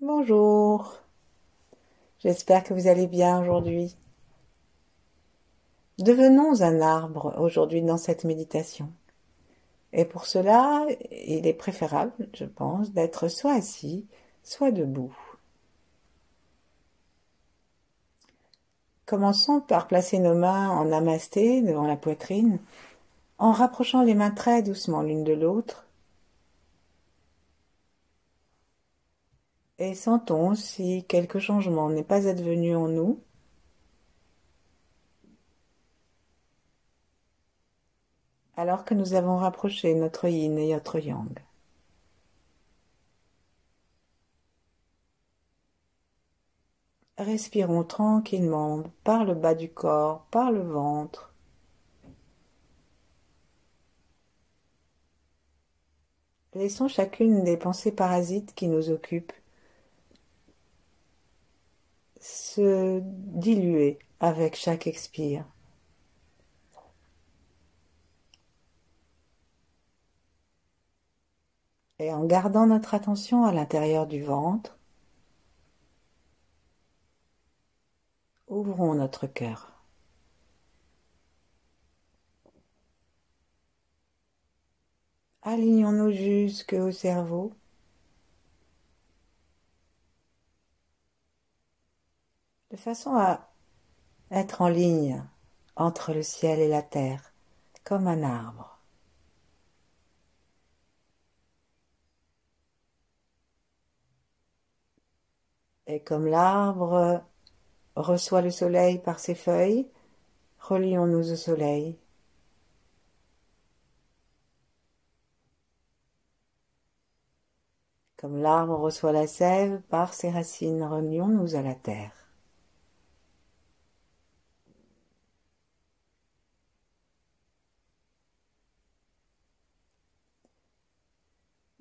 Bonjour, j'espère que vous allez bien aujourd'hui. Devenons un arbre aujourd'hui dans cette méditation. Et pour cela, il est préférable, je pense, d'être soit assis, soit debout. Commençons par placer nos mains en namasté devant la poitrine, en rapprochant les mains très doucement l'une de l'autre. Et sentons si quelque changement n'est pas advenu en nous. Alors que nous avons rapproché notre yin et notre yang. Respirons tranquillement par le bas du corps, par le ventre. Laissons chacune des pensées parasites qui nous occupent se diluer avec chaque expire. Et en gardant notre attention à l'intérieur du ventre, ouvrons notre cœur. Alignons-nous jusqu'au cerveau. De façon à être en ligne entre le ciel et la terre, comme un arbre. Et comme l'arbre reçoit le soleil par ses feuilles, relions-nous au soleil. Comme l'arbre reçoit la sève par ses racines, relions-nous à la terre.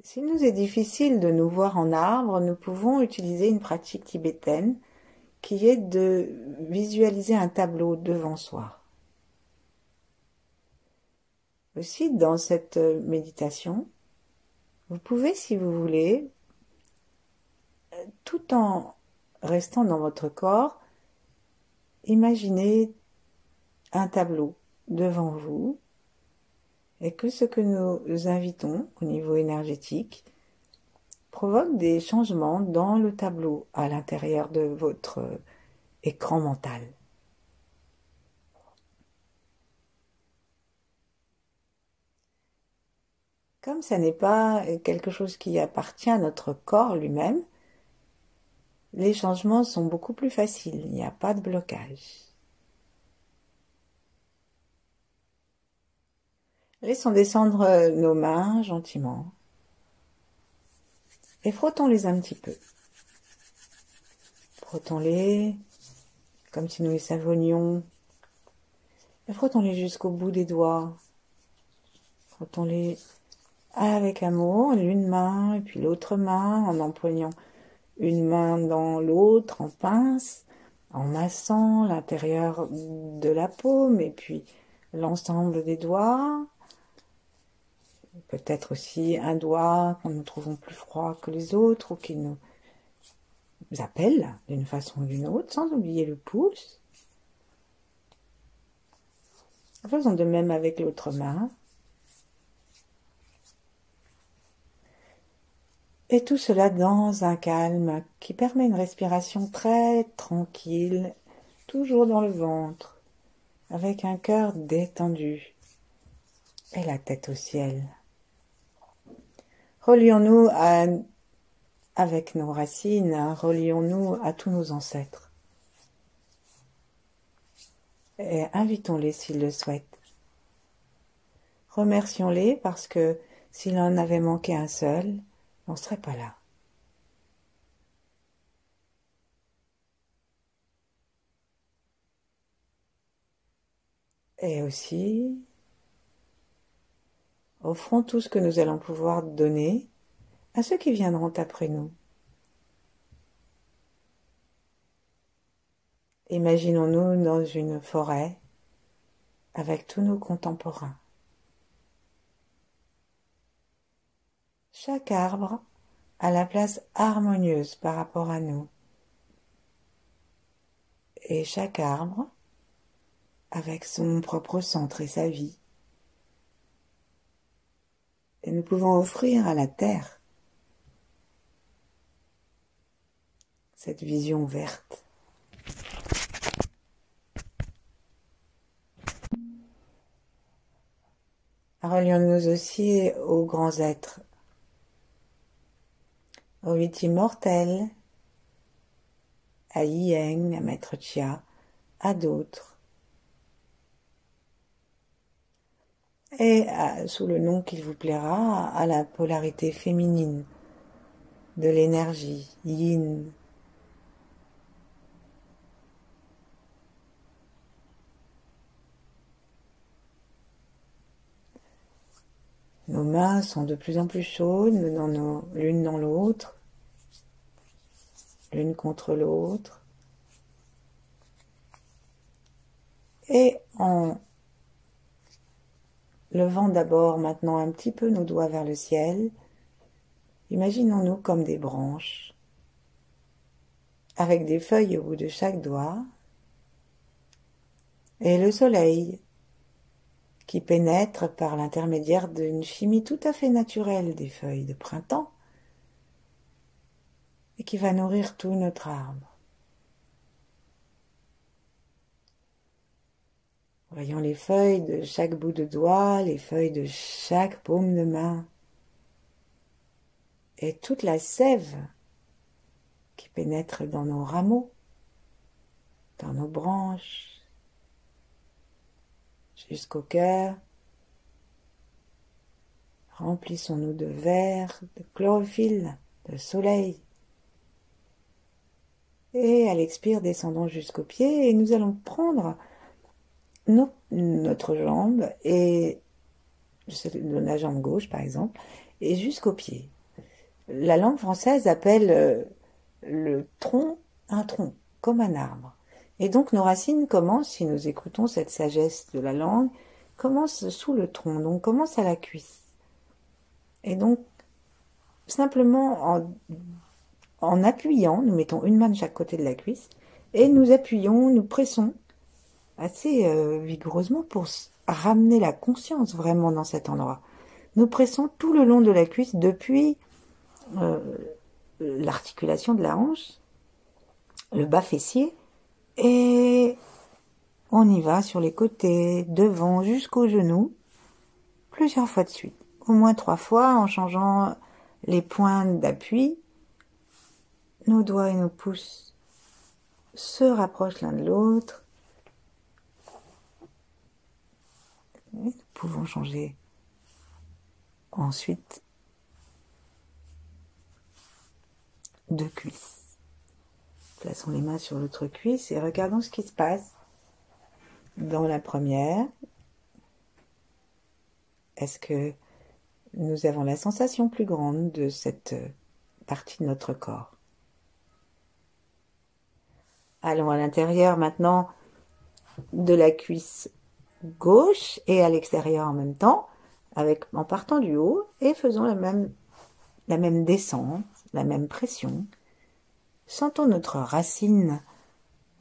S'il nous est difficile de nous voir en arbre, nous pouvons utiliser une pratique tibétaine qui est de visualiser un tableau devant soi. Aussi, dans cette méditation, vous pouvez, si vous voulez, tout en restant dans votre corps, imaginer un tableau devant vous et que ce que nous invitons au niveau énergétique provoque des changements dans le tableau à l'intérieur de votre écran mental. Comme ça n'est pas quelque chose qui appartient à notre corps lui-même, les changements sont beaucoup plus faciles, il n'y a pas de blocage. Laissons descendre nos mains gentiment et frottons-les un petit peu. Frottons-les comme si nous les savonnions et frottons-les jusqu'au bout des doigts. Frottons-les avec amour, l'une main et puis l'autre main en empoignant une main dans l'autre en pince, en massant l'intérieur de la paume et puis l'ensemble des doigts. Peut-être aussi un doigt que nous trouvons plus froid que les autres ou qui nous appelle d'une façon ou d'une autre, sans oublier le pouce. Faisons de même avec l'autre main. Et tout cela dans un calme qui permet une respiration très tranquille, toujours dans le ventre, avec un cœur détendu et la tête au ciel. Relions-nous avec nos racines, relions-nous à tous nos ancêtres. Et invitons-les s'ils le souhaitent. Remercions-les parce que s'il en avait manqué un seul, on ne serait pas là. Et aussi, offrons tout ce que nous allons pouvoir donner à ceux qui viendront après nous. Imaginons-nous dans une forêt avec tous nos contemporains. Chaque arbre à la place harmonieuse par rapport à nous. Et chaque arbre, avec son propre centre et sa vie. Et nous pouvons offrir à la terre cette vision verte. Relions-nous aussi aux grands êtres, aux 8 immortels, à Ying, à Maître Chia, à d'autres, et sous le nom qu'il vous plaira, à la polarité féminine de l'énergie, Yin. Nos mains sont de plus en plus chaudes, l'une dans l'autre, l'une contre l'autre. Et en levant d'abord maintenant un petit peu nos doigts vers le ciel, imaginons-nous comme des branches, avec des feuilles au bout de chaque doigt, et le soleil qui pénètre par l'intermédiaire d'une chimie tout à fait naturelle des feuilles de printemps et qui va nourrir tout notre arbre. Voyons les feuilles de chaque bout de doigt, les feuilles de chaque paume de main et toute la sève qui pénètre dans nos rameaux, dans nos branches, jusqu'au cœur. Remplissons-nous de verre, de chlorophylle, de soleil. Et à l'expire, descendons jusqu'aux pieds et nous allons prendre notre jambe et la jambe gauche par exemple et jusqu'aux pieds. La langue française appelle le tronc un tronc, comme un arbre. Et donc nos racines commencent, si nous écoutons cette sagesse de la langue, commencent sous le tronc, donc commencent à la cuisse. Et donc simplement en appuyant, nous mettons une main de chaque côté de la cuisse et nous appuyons, nous pressons assez vigoureusement pour ramener la conscience vraiment dans cet endroit. Nous pressons tout le long de la cuisse depuis l'articulation de la hanche, le bas fessier, et on y va sur les côtés, devant, jusqu'aux genoux, plusieurs fois de suite. Au moins 3 fois en changeant les points d'appui. Nos doigts et nos pouces se rapprochent l'un de l'autre. Nous pouvons changer ensuite de cuisse. Plaçons les mains sur l'autre cuisse et regardons ce qui se passe dans la première. Est-ce que nous avons la sensation plus grande de cette partie de notre corps? Allons à l'intérieur maintenant de la cuisse gauche et à l'extérieur en même temps, en partant du haut et faisons la même descente, la même pression. Sentons notre racine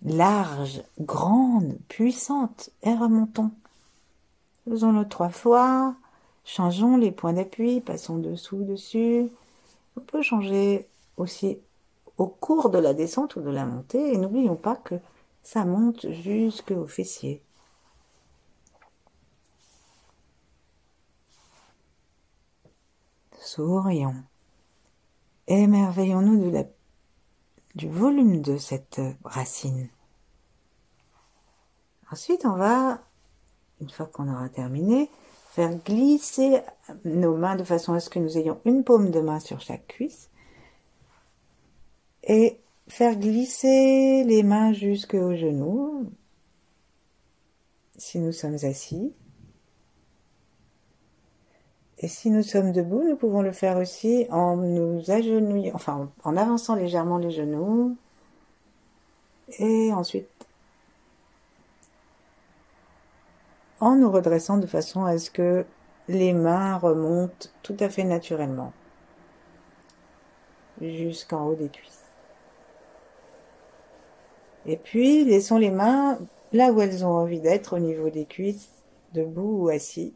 large, grande, puissante et remontons. Faisons-le 3 fois, changeons les points d'appui, passons dessous, dessus. On peut changer aussi au cours de la descente ou de la montée et n'oublions pas que ça monte jusqu'au fessier. Sourions. Émerveillons-nous du volume de cette racine. Ensuite, on va, une fois qu'on aura terminé, faire glisser nos mains de façon à ce que nous ayons une paume de main sur chaque cuisse et faire glisser les mains jusqu'aux genoux si nous sommes assis. Et si nous sommes debout, nous pouvons le faire aussi en nous agenouillant, enfin en avançant légèrement les genoux. Et ensuite, en nous redressant de façon à ce que les mains remontent tout à fait naturellement. jusqu'en haut des cuisses. Et puis, laissons les mains là où elles ont envie d'être, au niveau des cuisses, debout ou assis.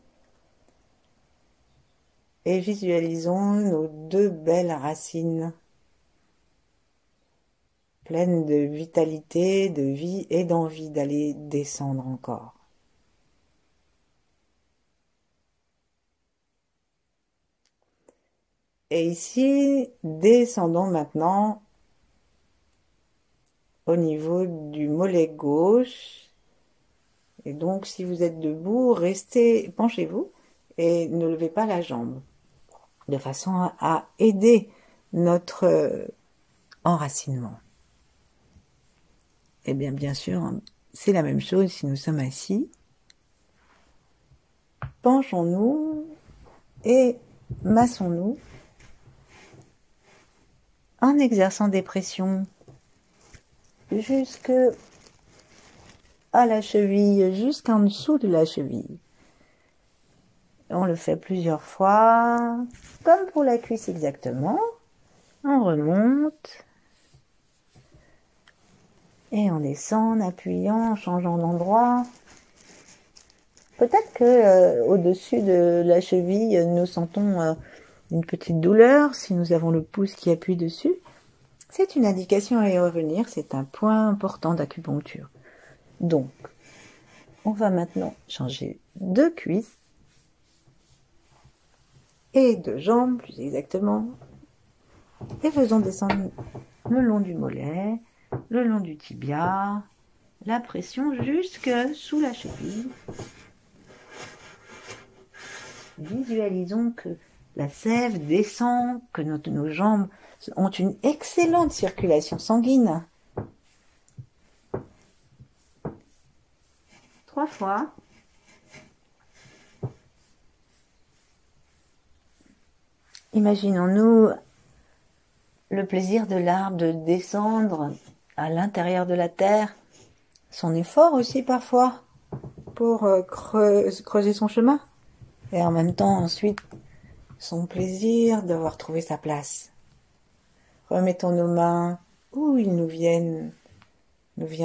Et visualisons nos deux belles racines, pleines de vitalité, de vie et d'envie d'aller descendre encore. Et ici, descendons maintenant au niveau du mollet gauche. Et donc, si vous êtes debout, restez, penchez-vous et ne levez pas la jambe, de façon à aider notre enracinement. Et bien sûr, c'est la même chose si nous sommes assis. Penchons-nous et massons-nous en exerçant des pressions jusque à la cheville, jusqu'en dessous de la cheville. On le fait plusieurs fois, comme pour la cuisse exactement. On remonte et on descend en appuyant, en changeant d'endroit. Peut-être que au-dessus de la cheville, nous sentons une petite douleur si nous avons le pouce qui appuie dessus. C'est une indication à y revenir, c'est un point important d'acupuncture. Donc, on va maintenant changer de cuisse et de jambe, plus exactement. Et faisons descendre le long du mollet, le long du tibia, la pression jusque sous la cheville. Visualisons que la sève descend, que nos jambes ont une excellente circulation sanguine. 3 fois. Imaginons-nous le plaisir de l'arbre de descendre à l'intérieur de la terre, son effort aussi parfois pour creuser son chemin, et en même temps ensuite son plaisir d'avoir trouvé sa place. Remettons nos mains où ils nous vient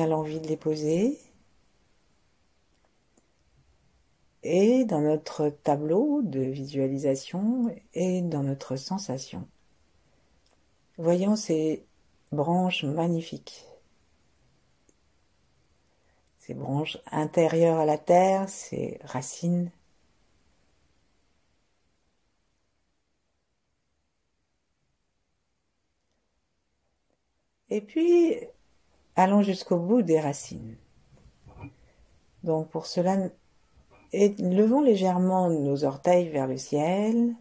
l'envie de les poser. Et dans notre tableau de visualisation et dans notre sensation. Voyons ces branches magnifiques. Ces branches intérieures à la terre, ces racines. Et puis, allons jusqu'au bout des racines. Donc pour cela, levons légèrement nos orteils vers le ciel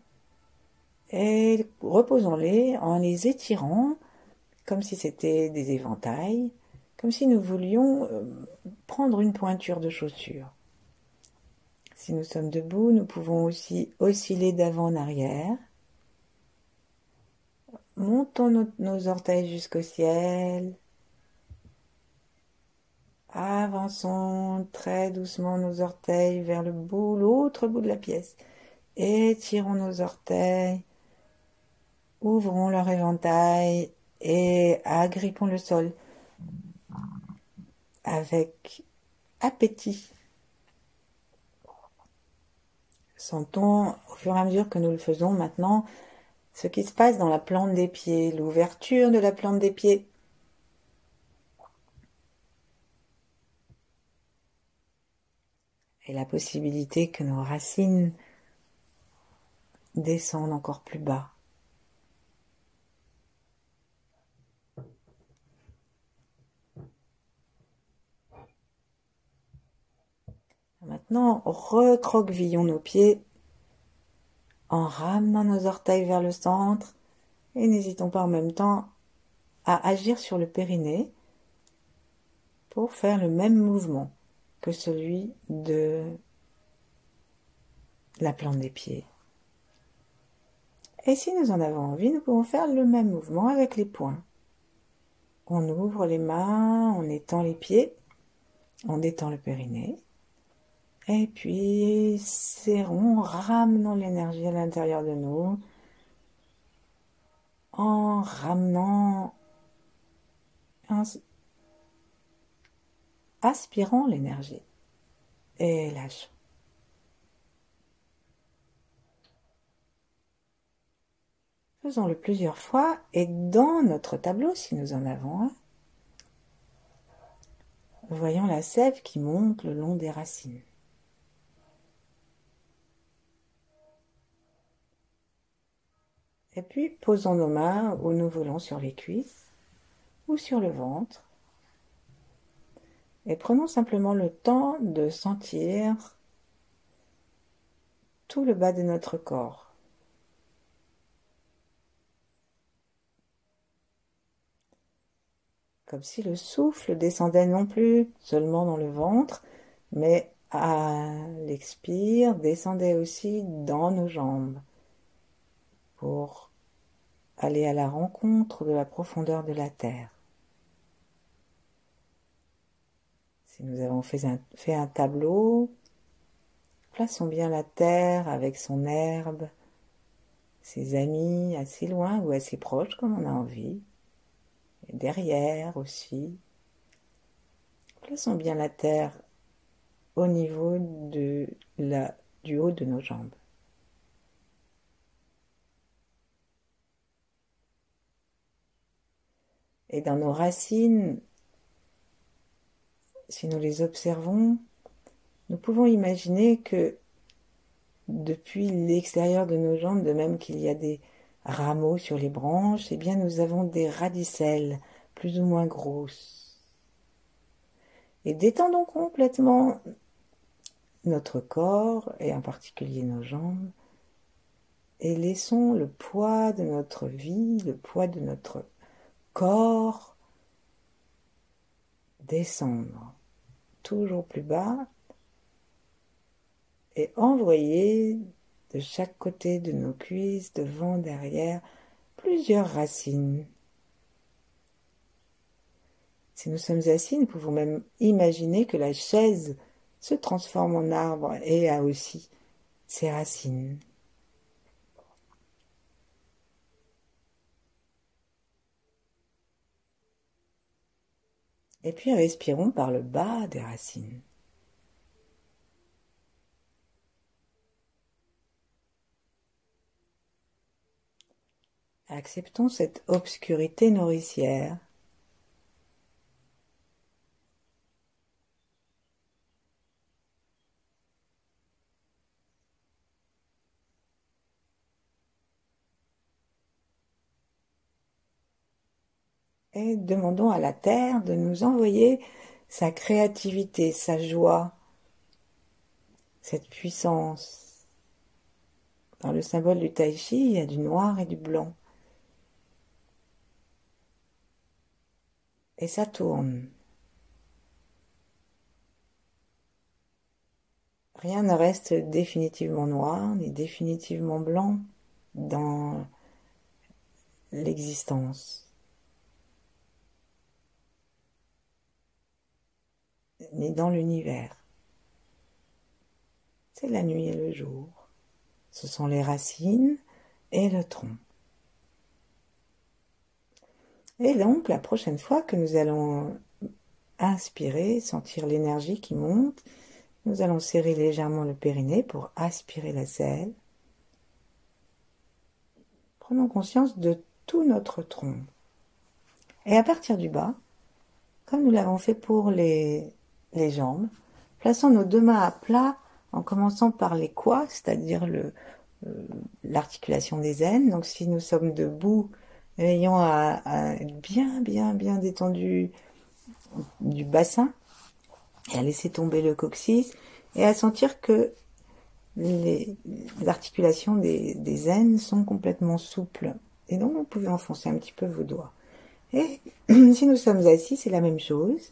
et reposons-les en les étirant comme si c'était des éventails, comme si nous voulions prendre une pointure de chaussure. Si nous sommes debout, nous pouvons aussi osciller d'avant en arrière. Montons nos orteils jusqu'au ciel. Avançons très doucement nos orteils vers l'autre bout de la pièce. Étirons nos orteils. Ouvrons leur éventail et agrippons le sol avec appétit. Sentons au fur et à mesure que nous le faisons maintenant ce qui se passe dans la plante des pieds, l'ouverture de la plante des pieds. Et la possibilité que nos racines descendent encore plus bas. Maintenant, recroquevillons nos pieds en ramenant nos orteils vers le centre et n'hésitons pas en même temps à agir sur le périnée pour faire le même mouvement que celui de la plante des pieds. Et si nous en avons envie, nous pouvons faire le même mouvement avec les poings. On ouvre les mains, on étend les pieds, on détend le périnée. Et puis, serrons, ramenons l'énergie à l'intérieur de nous. en ramenant, en aspirant l'énergie et lâchant. Faisons-le plusieurs fois et dans notre tableau, si nous en avons un, voyons la sève qui monte le long des racines. Et puis, posons nos mains où nous voulons sur les cuisses ou sur le ventre. Et prenons simplement le temps de sentir tout le bas de notre corps. Comme si le souffle descendait non plus seulement dans le ventre, mais à l'expire descendait aussi dans nos jambes pour aller à la rencontre de la profondeur de la terre. Si nous avons fait un tableau, plaçons bien la terre avec son herbe, ses amis assez loin ou assez proches comme on a envie, et derrière aussi. Plaçons bien la terre au niveau du haut de nos jambes. Et dans nos racines, si nous les observons, nous pouvons imaginer que depuis l'extérieur de nos jambes, de même qu'il y a des rameaux sur les branches, eh bien nous avons des radicelles plus ou moins grosses. Et détendons complètement notre corps, et en particulier nos jambes, et laissons le poids de notre vie, le poids de notre corps descendre toujours plus bas et envoyer de chaque côté de nos cuisses, devant, derrière, plusieurs racines. Si nous sommes assis, nous pouvons même imaginer que la chaise se transforme en arbre et a aussi ses racines. Et puis respirons par le bas des racines. Acceptons cette obscurité nourricière. Et demandons à la terre de nous envoyer sa créativité, sa joie, cette puissance. Dans le symbole du tai chi, il y a du noir et du blanc. Et ça tourne. Rien ne reste définitivement noir ni définitivement blanc dans l'existence, ni dans l'univers. C'est la nuit et le jour. Ce sont les racines et le tronc. Et donc, la prochaine fois que nous allons inspirer, sentir l'énergie qui monte, nous allons serrer légèrement le périnée pour aspirer la selle. Prenons conscience de tout notre tronc. Et à partir du bas, comme nous l'avons fait pour les jambes, plaçons nos deux mains à plat en commençant par les quads, c'est-à-dire l'articulation des aines. Donc si nous sommes debout, ayons à être bien détendu du bassin et à laisser tomber le coccyx et à sentir que les articulations des aines sont complètement souples. Et donc vous pouvez enfoncer un petit peu vos doigts. Et si nous sommes assis, c'est la même chose.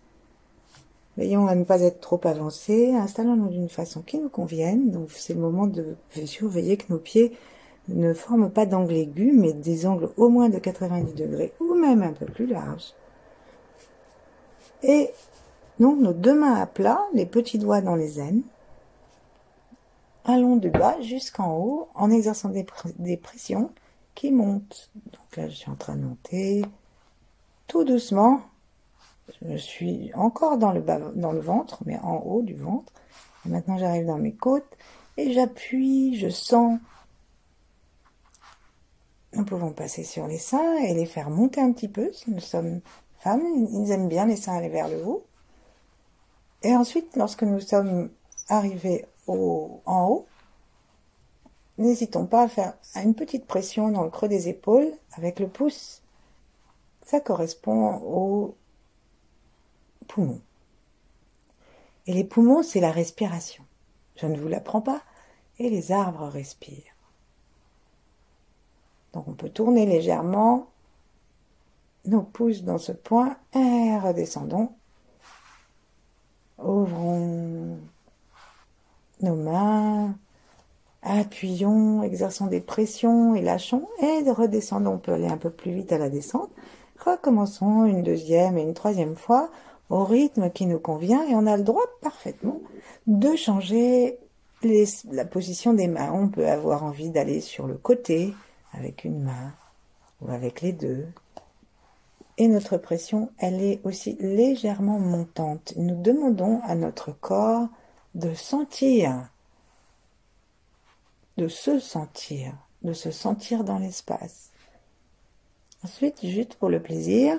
Veillons à ne pas être trop avancés, installons-nous d'une façon qui nous convienne. Donc c'est le moment de surveiller que nos pieds ne forment pas d'angle aigu, mais des angles au moins de 90 degrés, ou même un peu plus larges. Et donc nos deux mains à plat, les petits doigts dans les aines. Allons de bas jusqu'en haut en exerçant des pressions qui monte. Donc là, je suis en train de monter tout doucement. Je suis encore dans le ventre, mais en haut du ventre. Et maintenant, j'arrive dans mes côtes et j'appuie, je sens. Nous pouvons passer sur les seins et les faire monter un petit peu si nous sommes femmes. Ils aiment bien les seins aller vers le haut. Et ensuite, lorsque nous sommes arrivés en haut, n'hésitons pas à faire une petite pression dans le creux des épaules avec le pouce. Ça correspond aux poumons. Et les poumons, c'est la respiration. Je ne vous l'apprends pas. Et les arbres respirent. Donc on peut tourner légèrement nos pouces dans ce point et redescendons. Ouvrons nos mains, appuyons, exerçons des pressions et lâchons et redescendons. On peut aller un peu plus vite à la descente. Recommençons une deuxième et une troisième fois au rythme qui nous convient et on a le droit parfaitement de changer la position des mains. On peut avoir envie d'aller sur le côté avec une main ou avec les deux. Et notre pression, elle est aussi légèrement montante. Nous demandons à notre corps de sentir, de se sentir dans l'espace. Ensuite, juste pour le plaisir,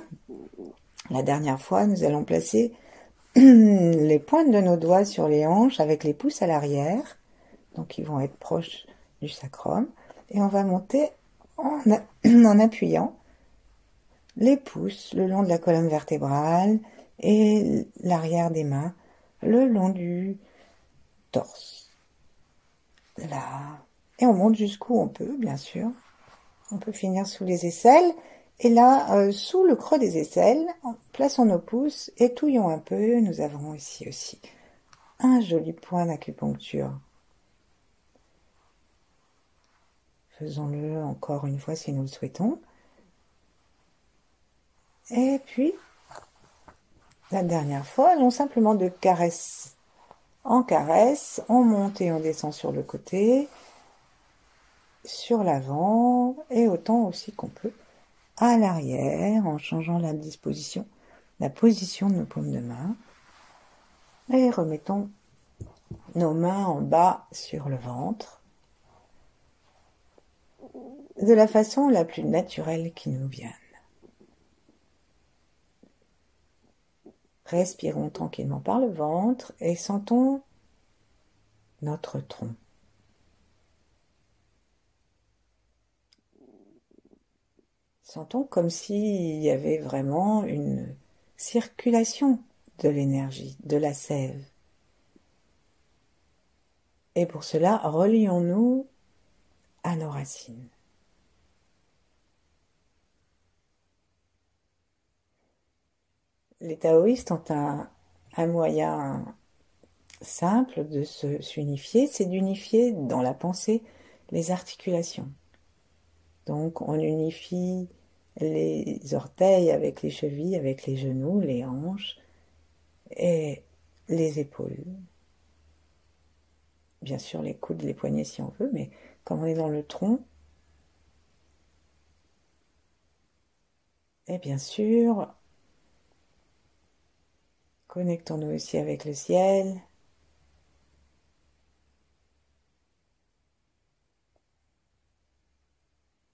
la dernière fois, nous allons placer les pointes de nos doigts sur les hanches avec les pouces à l'arrière. Donc, ils vont être proches du sacrum. Et on va monter en appuyant les pouces le long de la colonne vertébrale et l'arrière des mains le long du torse. Là. Et on monte jusqu'où on peut, bien sûr. On peut finir sous les aisselles. Et là, sous le creux des aisselles, plaçons nos pouces et touillons un peu. Nous avons ici aussi un joli point d'acupuncture. Faisons-le encore une fois si nous le souhaitons. Et puis, la dernière fois, allons simplement de caresse en caresse. On monte et on descend sur le côté, sur l'avant et autant aussi qu'on peut à l'arrière en changeant la position de nos paumes de main. Et remettons nos mains en bas sur le ventre de la façon la plus naturelle qui nous vienne. Respirons tranquillement par le ventre et sentons notre tronc. Sentons comme s'il y avait vraiment une circulation de l'énergie, de la sève. Et pour cela, relions-nous à nos racines. Les taoïstes ont un moyen simple de s'unifier, c'est d'unifier dans la pensée les articulations. Donc on unifie les orteils avec les chevilles, avec les genoux, les hanches et les épaules. Bien sûr les coudes, les poignets si on veut, mais comme on est dans le tronc, et bien sûr, connectons-nous aussi avec le ciel.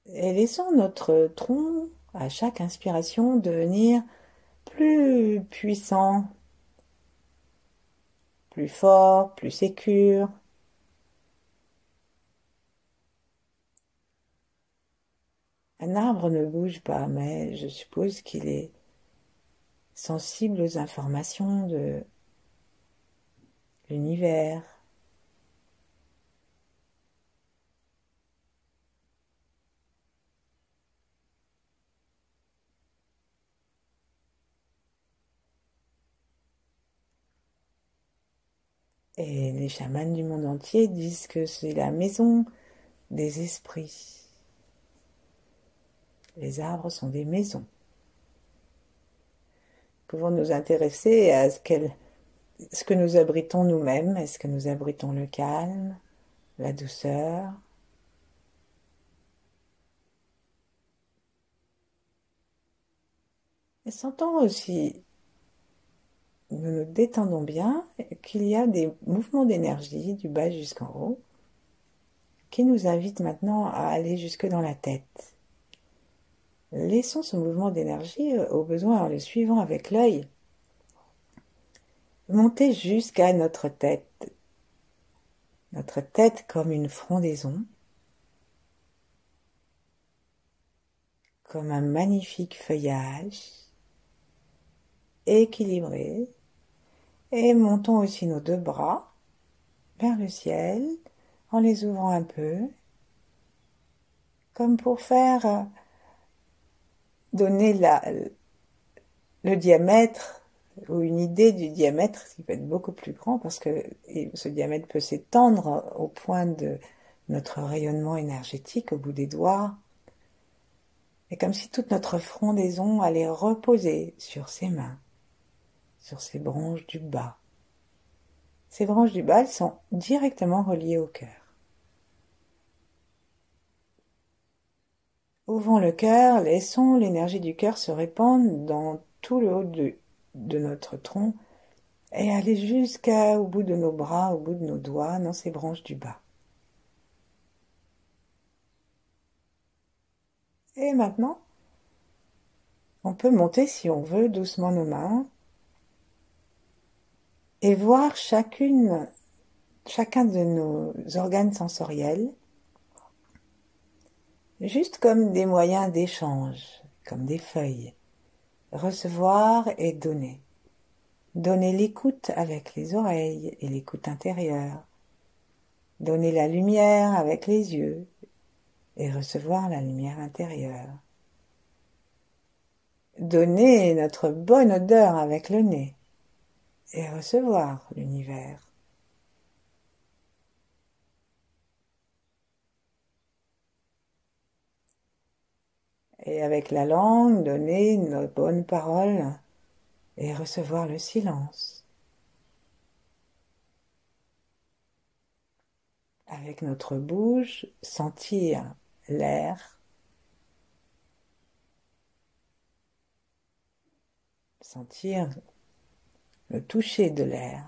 Et laissons notre tronc, à chaque inspiration, devenir plus puissant, plus fort, plus sécure. Un arbre ne bouge pas, mais je suppose qu'il est sensible aux informations de l'univers. Et les chamans du monde entier disent que c'est la maison des esprits. Les arbres sont des maisons. Nous pouvons nous intéresser à ce que nous abritons nous-mêmes. Est-ce que nous abritons le calme, la douceur, Et sentons aussi, nous nous détendons bien, qu'il y a des mouvements d'énergie du bas jusqu'en haut qui nous invitent maintenant à aller jusque dans la tête. Laissons ce mouvement d'énergie, au besoin en le suivant avec l'œil, monter jusqu'à notre tête. Notre tête comme une frondaison, comme un magnifique feuillage, équilibré. Et montons aussi nos deux bras vers le ciel en les ouvrant un peu, comme pour faire donner le diamètre ou une idée du diamètre qui peut être beaucoup plus grand parce que ce diamètre peut s'étendre au point de notre rayonnement énergétique au bout des doigts. Et comme si toute notre frondaison allait reposer sur ses mains, sur ces branches du bas. Ces branches du bas, elles sont directement reliées au cœur. Ouvrons le cœur, laissons l'énergie du cœur se répandre dans tout le haut de notre tronc et aller jusqu'au bout de nos bras, au bout de nos doigts, dans ces branches du bas. Et maintenant, on peut monter, si on veut, doucement nos mains et voir chacun de nos organes sensoriels juste comme des moyens d'échange, comme des feuilles. Recevoir et donner. Donner l'écoute avec les oreilles et l'écoute intérieure. Donner la lumière avec les yeux et recevoir la lumière intérieure. Donner notre bonne odeur avec le nez et recevoir l'univers. Et avec la langue, donner nos bonnes paroles et recevoir le silence. Avec notre bouche, sentir l'air, sentir le toucher de l'air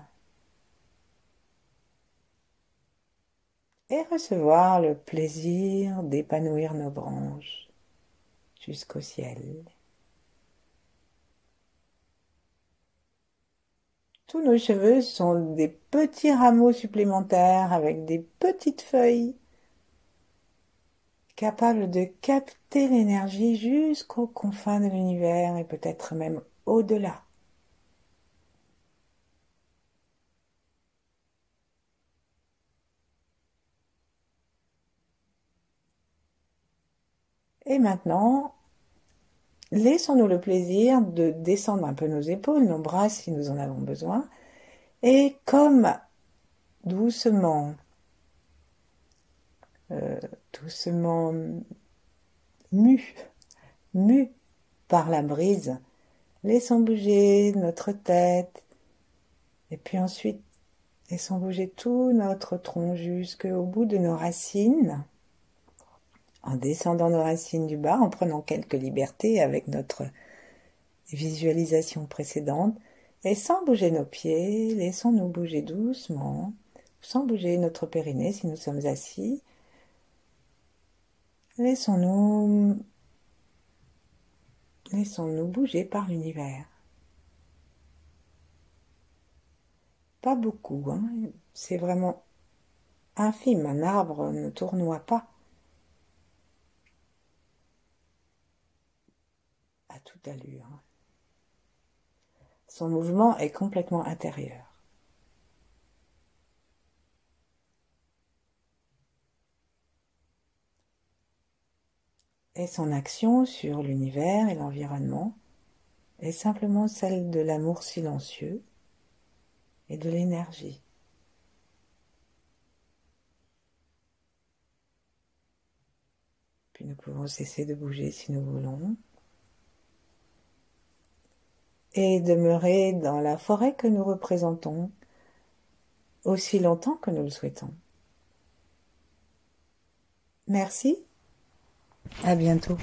et recevoir le plaisir d'épanouir nos branches jusqu'au ciel. Tous nos cheveux sont des petits rameaux supplémentaires avec des petites feuilles capables de capter l'énergie jusqu'aux confins de l'univers et peut-être même au-delà. Et maintenant, laissons-nous le plaisir de descendre un peu nos épaules, nos bras si nous en avons besoin, et comme doucement, doucement mu par la brise, laissons bouger notre tête, et puis ensuite, laissons bouger tout notre tronc jusqu'au bout de nos racines, en descendant nos racines du bas, en prenant quelques libertés avec notre visualisation précédente, et sans bouger nos pieds, laissons-nous bouger doucement, sans bouger notre périnée si nous sommes assis. Laissons-nous bouger par l'univers. Pas beaucoup, hein. C'est vraiment infime, un arbre ne tournoie pas à toute allure. Son mouvement est complètement intérieur. Et son action sur l'univers et l'environnement est simplement celle de l'amour silencieux et de l'énergie. Puis nous pouvons cesser de bouger si nous voulons et demeurer dans la forêt que nous représentons aussi longtemps que nous le souhaitons. Merci, à bientôt.